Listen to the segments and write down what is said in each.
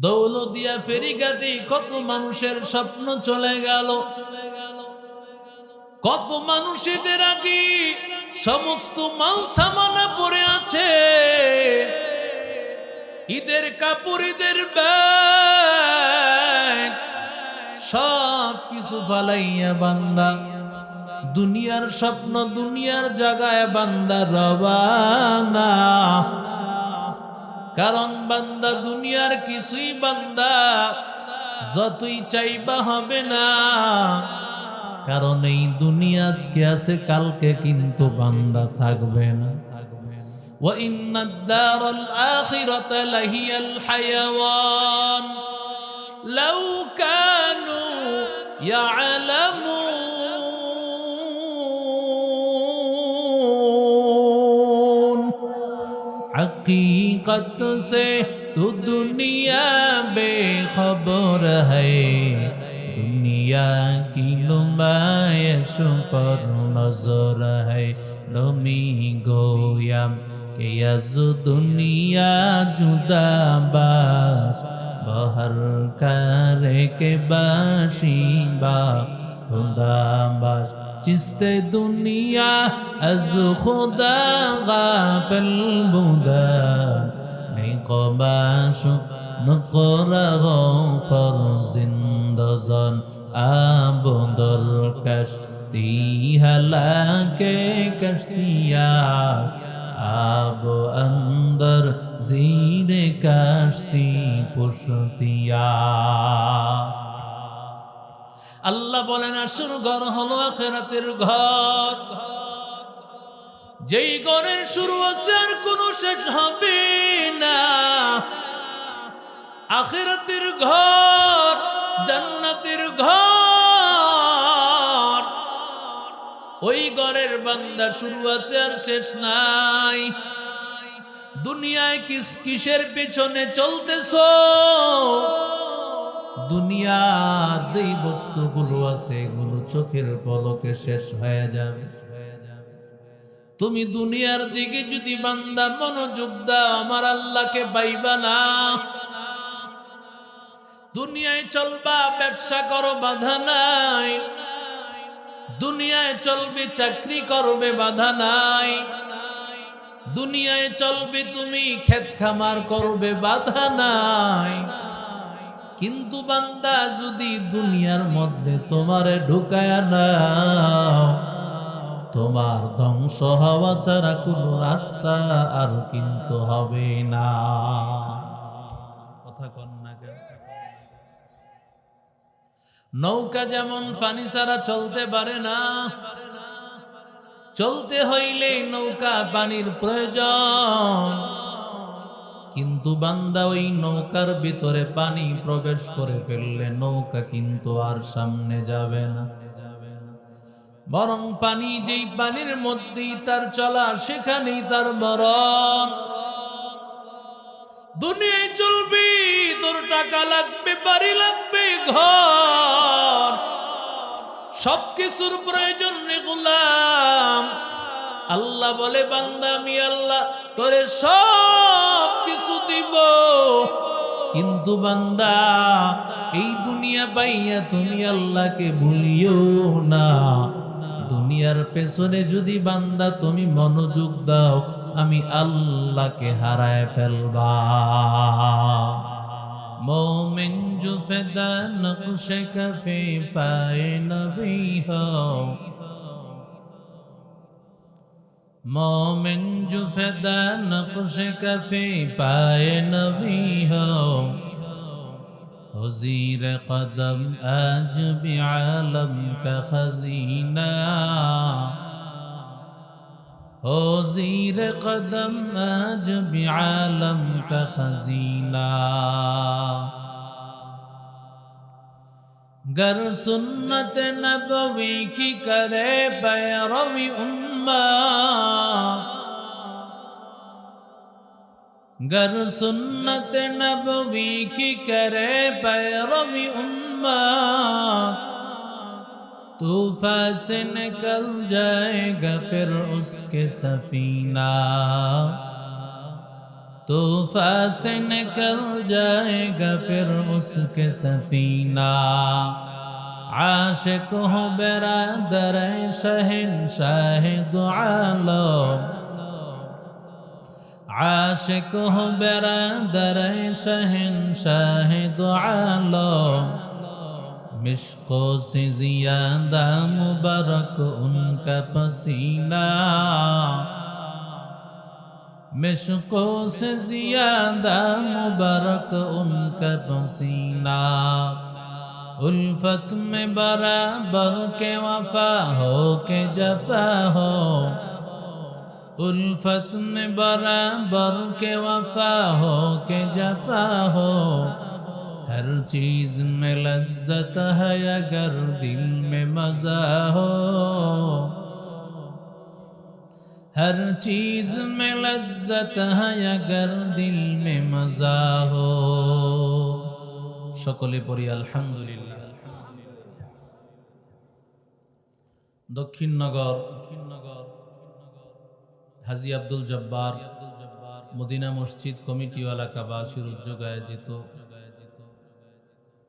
দৌলতদিয়া ফেরিঘাটে কত মানুষের স্বপ্ন চলে গেল, কত মানুষের আগে সমস্ত মাল সামানা পড়ে আছে, ঈদের কাপড়, ঈদের ব্যাগ সব কিছু ফালাইয়া বান্দা দুনিয়ার স্বপ্ন, দুনিয়ার জায়গায় বান্দা রওয়ানা। কারণ বান্দা দুনিয়ার কিছুই বান্দা যতই চাইবা হবে না, কারণ এই দুনিয়া আজকে আছে, কালকে কিন্তু বান্দা থাকবে না। ওয়া ইন্নাদ দারাল আখিরাতা লাহিয়াল হায়াওয়ান লাউ কানু ইয়ালামুন। हकीकत से तू दुनिया बेखबर है, दुनिया की नुमाइश पर नजर है। नमी गोयाम के यज दुनिया जुदा बास बहर करे के बाशी बा खुदा बास। चिस्ते दुनिया अज खुदा गाफिल बुदा निकबाशु नकरा गफर जिंदजन आबदर कश्ती हलाके कश्तिया आब अंदर जीरे कश्ती पुश्तिया। আল্লাহ বলেন আসল ঘর হলো আখিরাতের ঘর, যেই ঘরের শুরু আছে আর কোনো শেষ হবে না। আখিরাতের ঘর, জান্নাতের ঘর, ওই ঘরের বান্দা শুরু আছে আর শেষ নাই। দুনিয়ায় কিসের পেছনে চলতেছো? দুনিয়ার যেই বস্তুগুলো আছে এগুলো চোখের পলকে শেষ হয়ে যাবে। তুমি দুনিয়ার দিকে যদি বান্দা মনোযোগ দাও, আমার আল্লাহকে পাইবা না। দুনিয়ায় চলবা, ব্যবসা করো, বাধা নাই। দুনিয়ায় চলবে, চাকরি করবে, বাধা নাই। দুনিয়ায় চলবে, তুমি ক্ষেত খামার করবে, বাধা নাই। কিন্তু বান্দা যদি দুনিয়ার মধ্যে তোমারে ঢুকায়া নাও, তোমার ধ্বংস হওয়া ছাড়া কোনো রাস্তা আর কিন্তু হবে না। কথা কন না কেন? নৌকা যেমন পানি ছাড়া চলতে পারে না, চলতে হইলে নৌকা পানির প্রয়োজন। কিন্তু বান্দা ওই নৌকার ভিতরে পানি প্রবেশ করে ফেললে নৌকা কিন্তু আর সামনে যাবে না, বরং পানি যেই পানির মধ্যেই তার চলা, সেখানেই তার মরণ। দুনিয়ায় চলবি, তোর টাকা লাগবে, বাড়ি লাগবে, ঘর, সবকিছুর প্রয়োজন রে গোলাম। আল্লাহ বলে বান্দা আমি আল্লাহ তোরে সব কিছু দিব, কিন্তু বান্দা এই দুনিয়া পাইয়া তুমি আল্লাহকে ভুলিও না। দুনিয়ার পেছনে যদি বান্দা তুমি মনোযোগ দাও, আমি আল্লাহকে হারায় ফেলবা। मोमिन जो फिदा नक्श कफे पाए नबी हो, मोमिन जो फिदा नक्श कफे पाए नबी हो, हुज़ीर कदम आज भी आलम का खजीना, हुज़ीर कदम आज भी आलम का खजीना। गर सुन्नत नबवी की करे पैरवी उम्मा, गर सुन्नत नबवी की करे पैरवी उम्मा, तूफान से निकल जाएगा फिर उसके सफीना। तूफान से निकल जाएगा फिर उसके सफीना। आशिक हो बिरादर शहंशाह दो आलम, आशिक हो बिरादर शहंशाह दो आलम। मिश्को से ज़ियादा मुबारक उनका पसीना, मिश्को से ज़ियादा मुबारक उनका पसीना। उल्फत में बराबर के वफा हो के जफा हो, उल्फत में बराबर के वफा हो के जफा हो। हर चीज में लज्जत है अगर दिल में मजा हो, हर चीज में लज्जत है अगर दिल में मजा हो। সকলে পড়ি আলহামদুলিল্লাহ। দক্ষিণনগর হাজী আব্দুল জব্বার মদিনা মসজিদ কমিটি ও এলাকাবাসীর উদ্যোগে আয়োজিত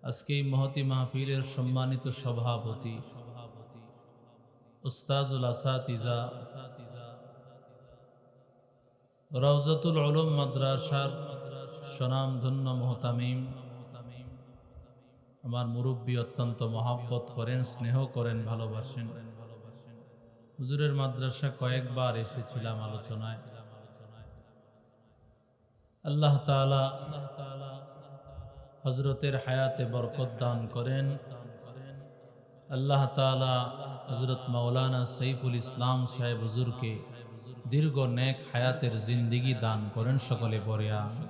আজকে এই মহতি মাহফিলের সম্মানিত সভাপতি উস্তাজুল আসাতিজা রওজাতুল উলুম মাদ্রাসার স্বনামধন্য মুহতামিম, আমার মুরব্বী, অত্যন্ত মহাব্বত করেন, স্নেহ করেন, ভালোবাসেন। হুজুরের মাদ্রাসা কয়েকবার এসেছিলাম আলোচনায়। আল্লাহ তাআলা হযরতের হায়াতে বরকত দান করেন। আল্লাহ তাআলা হযরত মাওলানা সাইফুল ইসলাম সাহেব হুজুরকে দীর্ঘ নেক হায়াতের জিন্দেগি দান করেন। সকলে পড়ে আমিন।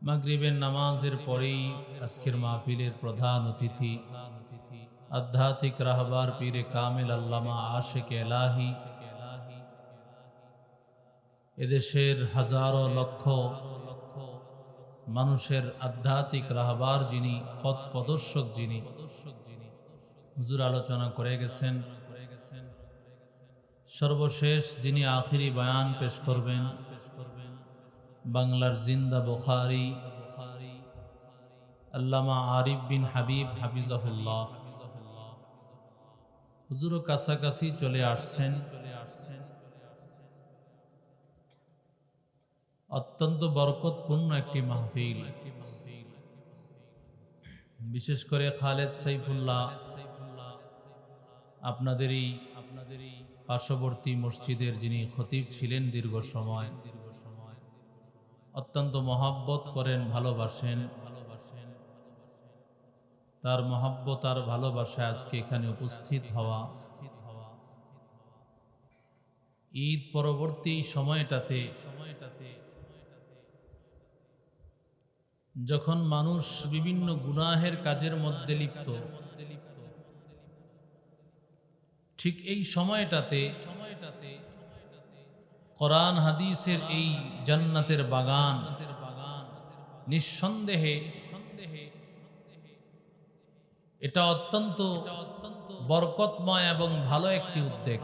মাগরিবের নামাজের পরেই আজকের মাহফিলের প্রধান অতিথি আধ্যাত্মিক রাহবার পীরে কামিল আল্লামা আশিক এলাহি, এদেশের হাজারো লক্ষ মানুষের আধ্যাত্মিক রাহবার যিনি, পথ প্রদর্শক যিনি, হুজুর আলোচনা করে গেছেন। সর্বশেষ যিনি আখিরি বয়ান পেশ করবেন, বাংলার জিন্দা বুখারী আল্লামা আরিফ বিন হাবিব হাফিজাহুল্লাহ, হুজুরও কাছাকাছি চলে আসছেন। অত্যন্ত বরকতপূর্ণ একটি মাহফিল। বিশেষ করে খালেদ সাইফুল্লাহ আপনাদেরই পার্শ্ববর্তী মসজিদের যিনি খতিব ছিলেন দীর্ঘ সময়, অত্যন্ত মহাব্বত করেন, ভালোবাসেন। তার মহাব্বত আর ভালোবাসায় আজকে এখানে উপস্থিত হওয়া, ঈদ পরবর্তী সময়টাতে যখন মানুষ বিভিন্ন গুনাহের কাজের মধ্যে লিপ্ত, ঠিক এই সময়টাতে কোরআন হাদিসের এই জান্নাতের বাগান নিঃসন্দেহে এটা অত্যন্ত বরকতময় এবং ভালো একটি উদ্যোগ।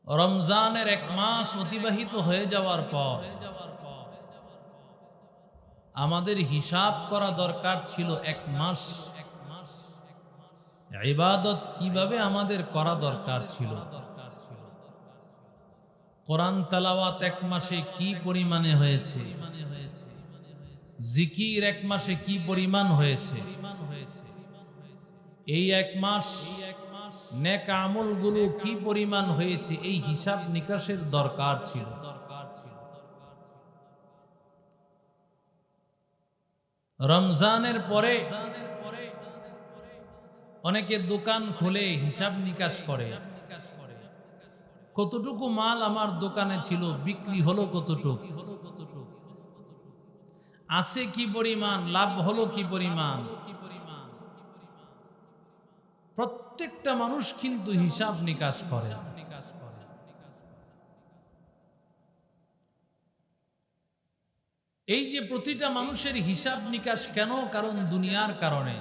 রমজানের এক মাস অতিবাহিত হয়ে যাওয়ার পর আমাদের হিসাব করা দরকার ছিল এক মাস ইবাদত কিভাবে আমাদের করা দরকার ছিল। কোরআন তেলাওয়াত এক মাসে কি পরিমাণে হয়েছে, জিকির এক মাসে কি পরিমাণ হয়েছে, এই এক মাস নেক আমলগুলো কি পরিমাণ হয়েছে, এই হিসাব নিকাশের দরকার ছিল। রমজানের পরে অনেকে দোকান খুলে হিসাব নিকাশ করে, কতটুকু মাল আমার দোকানে ছিল, বিক্রি হলো কতটুকু, আছে কি পরিমাণ, লাভ হলো কি পরিমাণ। প্রত্যেকটা মানুষ কিন্তু হিসাব নিকাশ করে। এই যে প্রতিটা মানুষের হিসাব নিকাশ কেন? কারণ দুনিয়ার কারণে।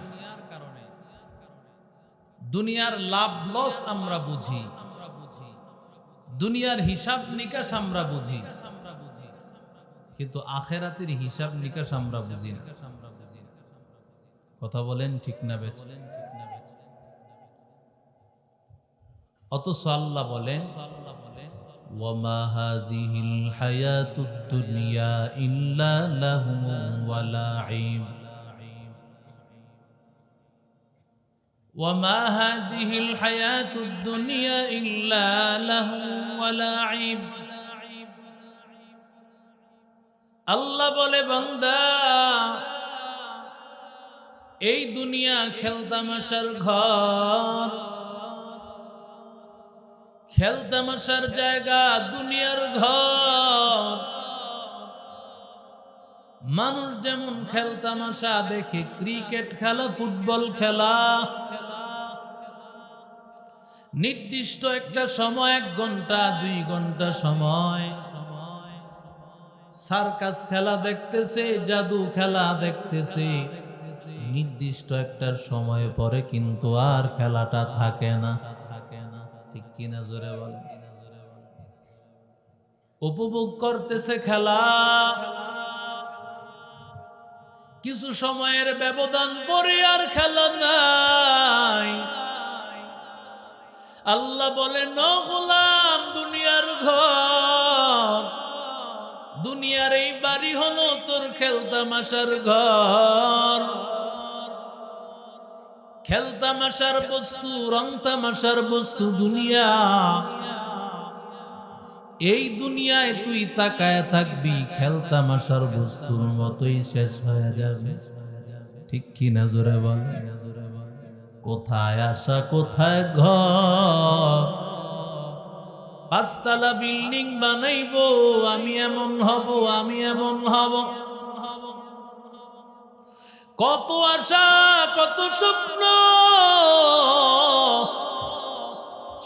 দুনিয়ার লাভ লস আমরা বুঝি, দুনিয়ার হিসাব নিকাশ আমরা বুঝি, কিন্তু আখেরাতের হিসাব নিকাশ আমরা বুঝি না। কথা বলেন ঠিক না বেঠিক? অথচ আল্লাহ বলেন ওয়ামা হাযিহিল হায়াতুদ দুনিয়া ইল্লা লাহওয়ুন ওয়া লাঈব ওয়ামা হাযিহিল হায়াতুদ দুনিয়া ইল্লা লাহওয়ুন ওয়া লাঈব। আল্লাহ বলে বান্দা, এই দুনিয়া খেলতামাশার ঘর, খেলতামাশার জায়গা, দুনিয়ার ঘর। মানুষ যেমন খেলতামাশা দেখে, ক্রিকেট খেলা, ফুটবল খেলা, নির্দিষ্ট একটা সময়, 1 ঘন্টা 2 ঘন্টা সময় সার্কাস খেলা দেখতেছে, জাদু খেলা দেখতেছে, নির্দিষ্ট একটা সময় পরে কিন্তু আর খেলাটা থাকে না। ঠিক কিনা জোরে বল? উপভোগ করতেছে খেলা, কিছু সময়ের ব্যবধান পরে আর খেলা নাই। আল্লাহ বলেন ও গোলাম, দুনিয়ার ঘর, দুনিয়ার এই বাড়ি হলো তোর খেলতামাশার ঘর। খেলতামাশার বস্তু, রং তামাশার বস্তু দুনিয়া। এই দুনিয়ায় তুই তাকায় থাকবি, খেলতামাশার বস্তুর মতোই শেষ হয়ে যাবে। ঠিক কি না জোরে বল? কোথায় আসা কোথায় ঘর, 5 তলা বিল্ডিং বানাইবো, আমি এমন হব, আমি এমন হব। কত আশা, কত স্বপ্ন,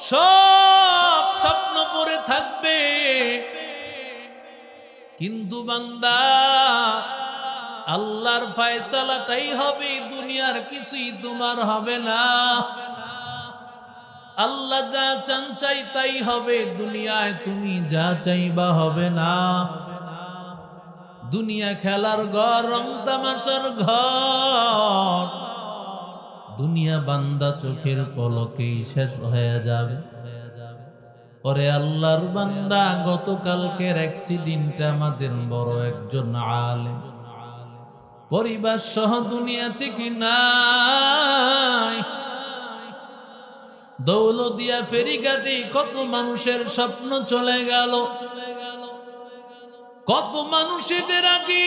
সব স্বপ্ন পড়ে থাকবে, কিন্তু বান্দা আল্লাহর ফয়সালাটাই হবে, দুনিয়ার কিছুই তোমার হবে না। আল্লাহ যা চান চাই তাই হবে, দুনিয়ায় তুমি যা চাইবা হবে না। দুনিয়া খেলার ঘর, রং তামাশার ঘর। দুনিয়া বান্দা চোখের পলকেই শেষ হয়ে যাবে। ওরে আল্লাহর বান্দা, গতকালকের অ্যাক্সিডেন্টে আমাদের বড় একজন আলেম পরিবার সহ দুনিয়া থেকে নাই। দৌলতদিয়া ফেরিঘাটে কত মানুষের স্বপ্ন চলে গেল, কত মানুষের আগে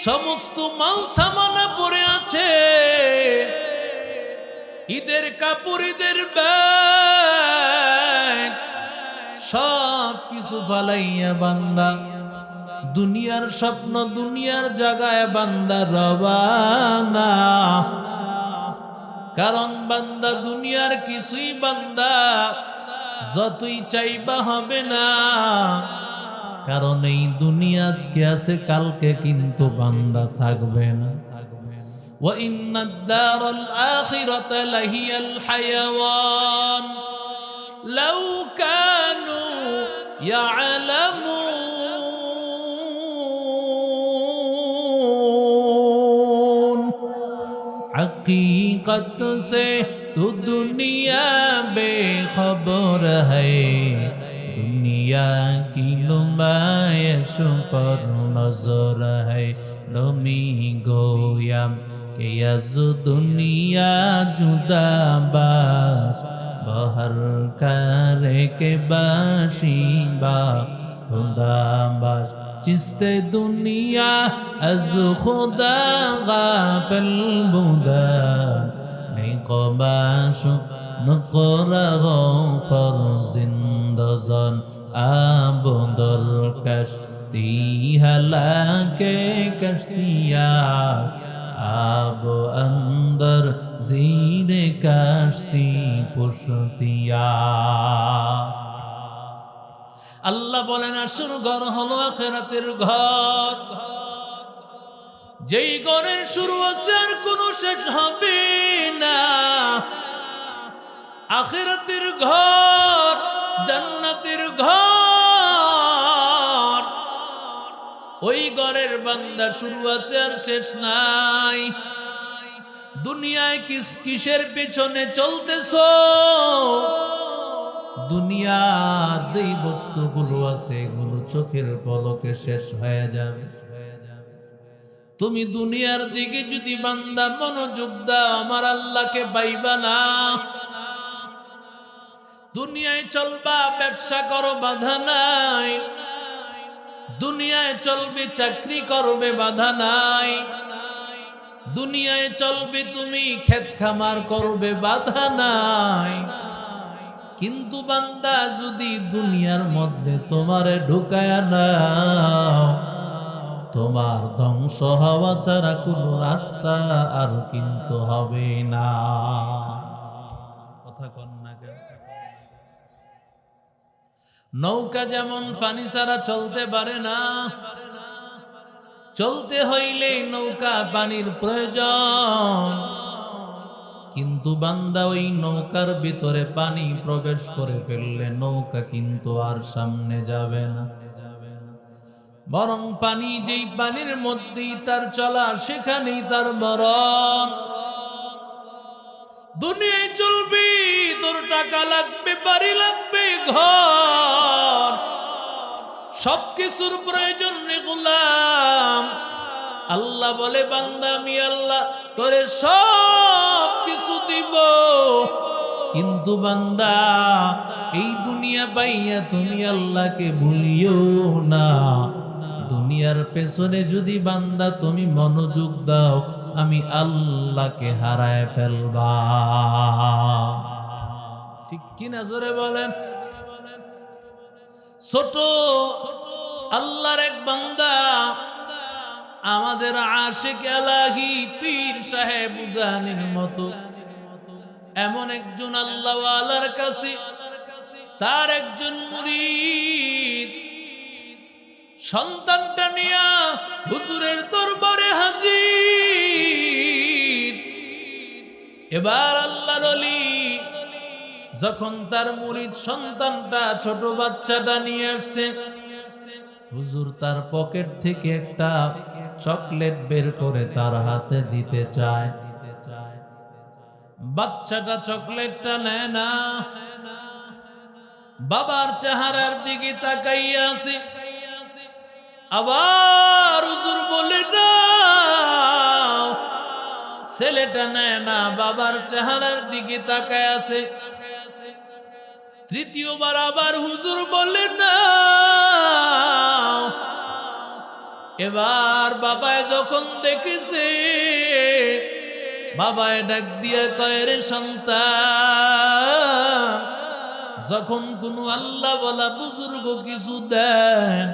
সমস্ত মাল সামানা পড়ে আছে, ঈদের কাপড়, ঈদের ব্যাগ, সব কিছু ফালাইয়া বান্দা দুনিয়ার স্বপ্ন, দুনিয়ার জায়গায় বান্দা রওয়ানা। কারণ বান্দা দুনিয়ার কিছুই বান্দা যতই চাইবা হবে না। কারণ এই দুনিয়া আজকে আছে, কালকে কিন্তু বান্দা থাকবে না। ওয়া ইন্নাদ দারাল আখিরাতা লাহিয়াল হায়াওয়ান লাউ কানু ইয়ালামুন। हकीकत से तू दुनिया बेखबर है, दुनिया की नुमाइश पर नजर है। नमी गोयाम के यज दुनिया जुदा बास, बहर करे के बाशी बा खुदा बास। चिस्ते दुनिया अज खुदा गाफिल बुदा, निकबाशु नकरा गफर जिंदजन आबदर कश्ती हलाके कश्तियास, आब अंदर जीरे कश्ती पुश्तियास। আল্লাহ বলেন আসল ঘর হলো আখিরাতের ঘর, যেই ঘরের শুরু আছে আর কোনো শেষ হবে না। আখিরাতের ঘর জান্নাতের ঘর, ওই ঘরের বান্দা শুরু আছে আর শেষ নাই। দুনিয়ায় কিসের পেছনে চলতেছো? দুনিয়ার যেই বস্তুগুলো আছে এগুলো চোখের পলকে শেষ হয়ে যাবে। তুমি দুনিয়ার দিকে যদি বান্দা মনোযোগ দাও, আমার আল্লাহকে পাইবা না। দুনিয়ায় চলবা, ব্যবসা করো, বাধা নাই। দুনিয়ায় চলবে, চাকরি করবে, বাধা নাই। দুনিয়ায় চলবে, তুমি ক্ষেত খামার করবে, বাধা নাই। কিন্তু বান্দা যদি দুনিয়ার মধ্যে তোমারে ঢুকায়া নাও, তোমার ধ্বংস হওয়া ছাড়া কোনো রাস্তা আর কিন্তু হবে না। কথা কন না কেন? নৌকা যেমন পানি ছাড়া চলতে পারে না, চলতে হইলে নৌকা পানির প্রয়োজন। কিন্তু বান্দা ওই নৌকার ভিতরে পানি প্রবেশ করে ফেললে নৌকা কিন্তু আর সামনে যাবে না, বরং পানি যেই পানির মধ্যেই তার চলা, সেখানেই তার মরণ। দুনিয়ায় চলবি, তোর টাকা লাগবে, বাড়ি লাগবে, ঘর, সবকিছুর প্রয়োজন রে গোলাম। আল্লাহ বলে, বান্দা আমি আল্লাহ তোরে সব কিছু দিব, কিন্তু বান্দা এই দুনিয়া পাইয়া তুমি আল্লাহকে ভুলিও না। দুনিয়ার পেছনে যদি বান্দা তুমি মনোযোগ দাও, আমি আল্লাহকে হারায় ফেলবা। ঠিক কি না জোরে বলেন? ছোট আল্লাহর এক বান্দা, আমাদের আশিক এলাহি পীর সাহেব উজানির মতো এমন একজন আল্লাহওয়ালার কাছে তার একজন মুরিদ সন্তানটা নিয়া হুজুরের দরবারে হাজির। এবার আল্লাহর ওলি যখন তার মুরিদ সন্তানটা, ছোট বাচ্চাটা নিয়ে আসছে, হুজুর তার পকেট থেকে একটা চকলেট বের করে তার হাতে দিতে চায়। বাচ্চাটা চকলেটটা নেয় না, বাবার চেহারার দিকে তাকাইয়া আছে। আবার হুজুর বলে না, ছেলেটা নেয় না, বাবার চেহারার দিকে তাকায় আছে। তৃতীয়বার আবার হুজুর বলে না। এবার বাবায় যখন দেখেছে, বাবায় ডাক দিয়ে কয়, রে সন্তান, যখন কোনো আল্লাহ বলা বুজুর্গ কিছু দেন,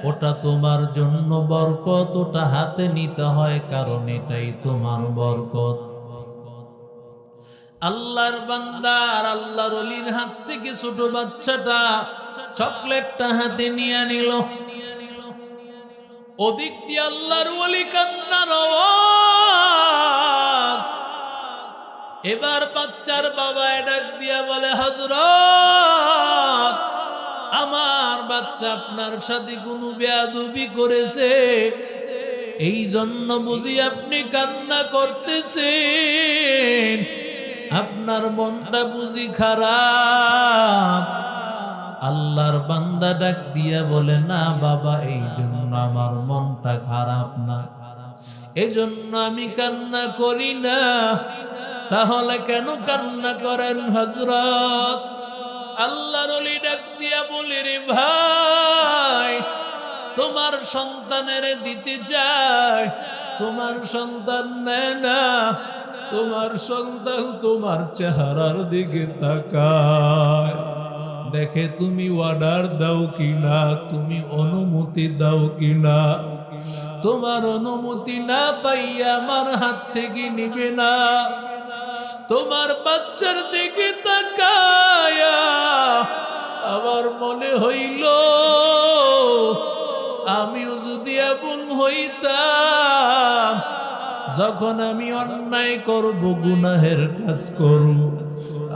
ওটা তোমার জন্য বরকত, ওটা হাতে নিতে হয়, কারণ এটাই তোমার বরকত। আল্লাহর বান্দা আর আল্লাহর ওলির হাত থেকে ছোট বাচ্চাটা চকলেটটা হাতে নিয়ে নিল। ওদিক দিয়ে আল্লাহর ওলি কান্নার আওয়াজ। এবার বাচ্চার বাবা ডাক দিয়া বলে, হযরত, আমার বাচ্চা আপনার সাথে কোনো বেয়াদবি করেছে, এই জন্য বুঝি আপনি কান্না করতেছেন, আপনার মনটা বুঝি খারাপ। আল্লাহর বান্দা ডাক দিয়া বলে, না বাবা, এই জন্য আমার মনটা খারাপ না, এই জন্য আমি কান্না করি না। তাহলে কেন কান্না করেন হযরত? আল্লাহর ওলি ডাক দিয়া বলে, রে ভাই, তোমার সন্তানের দিতে যায়, তোমার সন্তান নেয় না, তোমার সন্তান তোমার চেহারার দিকে তাকায়, দেখে তুমি অর্ডার দাও কিনা, তুমি অনুমতি দাও কিনা। তোমার অনুমতি না পাইয়া আমার হাত থেকে নিবে না। তোমার বাচ্চার দিকে তাকায়া আমার মনে হইল, আমিও যদি এমন হইতাম, যখন আমি অন্যায় করব, গুনাহের কাজ করব,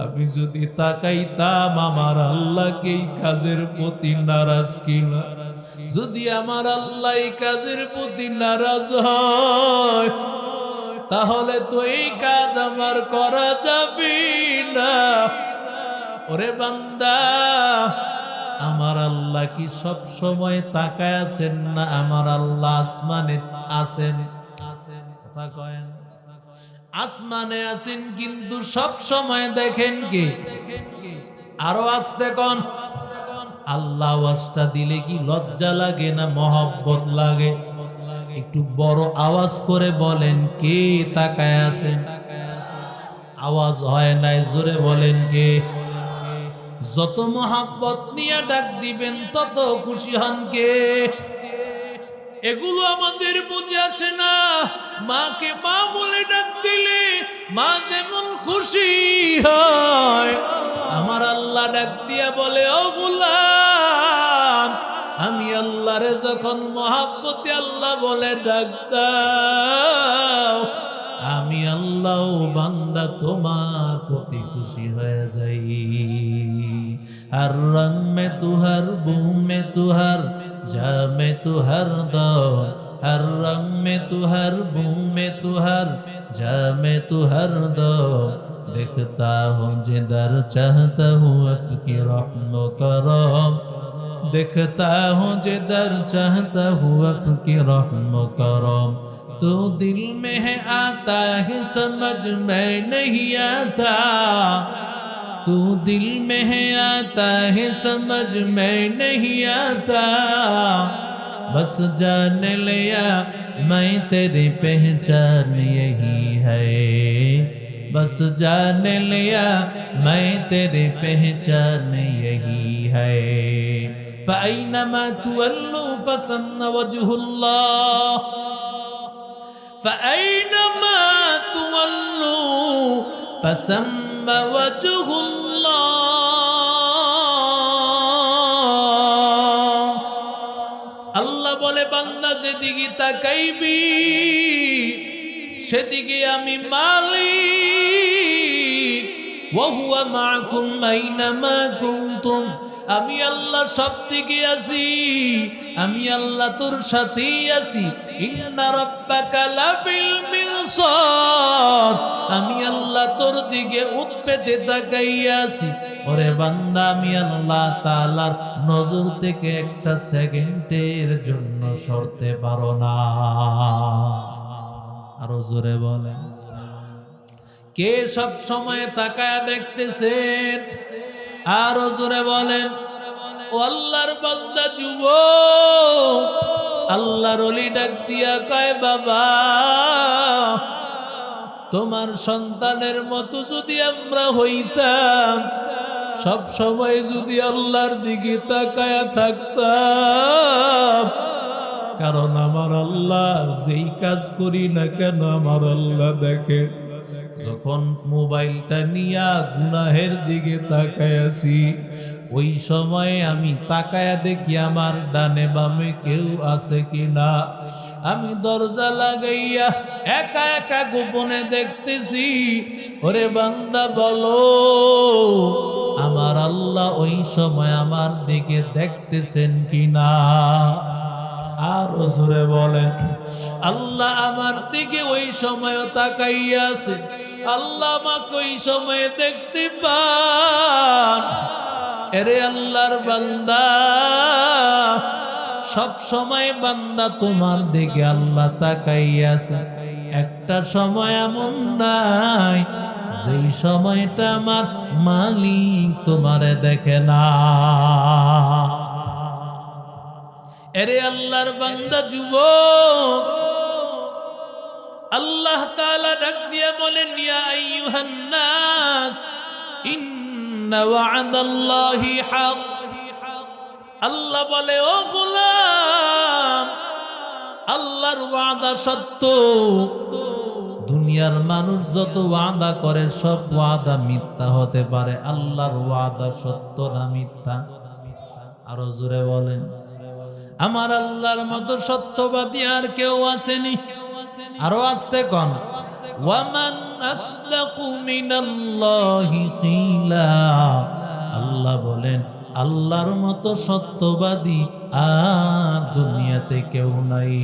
আমি যদি তাকাইতাম আমার আল্লাহকে এই কাজের প্রতি নারাজ কিনা, যদি আমার আল্লাহ এই কাজের প্রতি নারাজ হয় তাহলে তো এই কাজ আমার করা যাবে না। ওরে বান্দা, আমার আল্লাহ কি সব সময় তাকায় আছেন না? আমার আল্লাহ আসমানে আছেন, কথা কয়েন, আসমানে আছেন কিন্তু সব সময় দেখেন কি? আরো আসতে কোন আল্লাহ আওয়াজটা দিলে কি লজ্জা লাগে না মহব্বত লাগে? একটু বড় আওয়াজ করে বলেন কে তাকায় আছেন? আওয়াজ হয় নাই, জোরে বলেন কে? যত মহব্বত নিয়ে ডাক দিবেন তত খুশি হন কে? এগুলো আমাদের বুঝে আসে না। মাকে মা বলে ডাক দিলে মা যেমন খুশি হয়, আমার আল্লাহ ডাক দিয়া বলে ও গোলাম, আমি আল্লাহরে যখন মহব্বতে আল্লাহ বলে ডাক দাও, আমি আল্লাহ বান্দা তোমার প্রতি খুশি হয়ে যাই। हर रंग में तू, हर बूम में तू, हर जा में तू, हर दौर, हर रंग में तू, हर बूम में तू, हर जा में तू, हर दौर, देखता हूँ जिधर चाहता हूँ अफ़की रहम करम, देखता हूँ जिधर चाहता हूँ अफ़की रहम करम, तू दिल में है आता है समझ में नहीं आता, तू दिल में है आता है समझ में नहीं आता, बस जान लिया मैं तेरी पहचान यही है, बस जान लिया मैं तेरी पहचान यही है, फ़अैनमा तुवल्लू फ़सम्म वजहुल्लाह, फ़अैनमा तुवल्लू फ़सम्म वजहुल्लाह। আল্লাহ বলে বান্দা যেদিকে তাকাইবি সেদিকে আমি মালিক, ওয়া হুয়া মাআকুম আইনামা কুনতুম, আমি আল্লাহ সব দিকে আছি, আমি আল্লাহ তোর সাথেই আছি। ইন্না রাব্বাকা লাবিল মিরসাদ, আমি আল্লাহ তোর দিকে উৎপেতে তাকাইয়া আছি। ওরে বান্দা, আমি আল্লাহ তাআলার নজর থেকে একটা সেকেন্ডের জন্য সরতে পারো না। আরো জোরে বলেন, কে সব সময় তাকায়া দেখতেছেন? আরো জোরে বলেন, ও আল্লাহর বান্দা যুবক, আল্লাহর ওলি ডাক দিয়া কয় বাবা, তোমার সন্তানের মতো যদি আমরা হইতাম, সব সময় যদি আল্লাহর দিকে তাকায়া থাকতাম, কারণ আমার আল্লাহ যেই কাজ করি না কেন আমার আল্লাহ দেখে। যখন মোবাইলটা নিয়া গুনাহের দিকে তাকায়াছি, ওই সময় আমি তাকায়া দেখি আমার ডানে বামে কেউ আছে কিনা। আমি দরজা লাগাইয়া একা একা গোপনে দেখতেছি। ওরে বান্দা বলো, আমার আল্লাহ ওই সময় আমার দিকে দেখতেছেন কিনা? আর জোরে বলেন, আল্লাহ আমার দিকে ওই সময় তাকাইয়া আছে। আল্লাহ আমাকে ওই সময় দেখতে পান। এরে আল্লাহর বান্দা, সব সময় বান্দা তোমার দিকে আল্লাহ তাকাইয়া আছে। একটা সময় এমন নাই যেই সময়টা আমার মালিক তোমারে দেখে না। এরে আল্লাহর বান্দা যুবক, আল্লাহ তাআলা ডাক দিয়া বলেন, ইয়া আইয়ুহান নাস ইন্না ওয়া'দাল্লাহি হক। আল্লাহ বলে, ও গোলাম, আল্লাহর ওয়াদা সত্য। দুনিয়ার মানুষ যত ওয়াদা করে সব ওয়াদা মিথ্যা হতে পারে, আল্লাহর ওয়াদা সত্য না মিথ্যা? আরো জোরে বলেন, আমার আল্লাহর মতো সত্যবাদী আর কেউ আসেনি। আরো আসতে কন, ওয়ামান আসদাকু মিনাল্লাহি কিলা। আল্লাহ বলেন আল্লাহর মতো সত্যবাদী আর দুনিয়াতে কেউ নাই।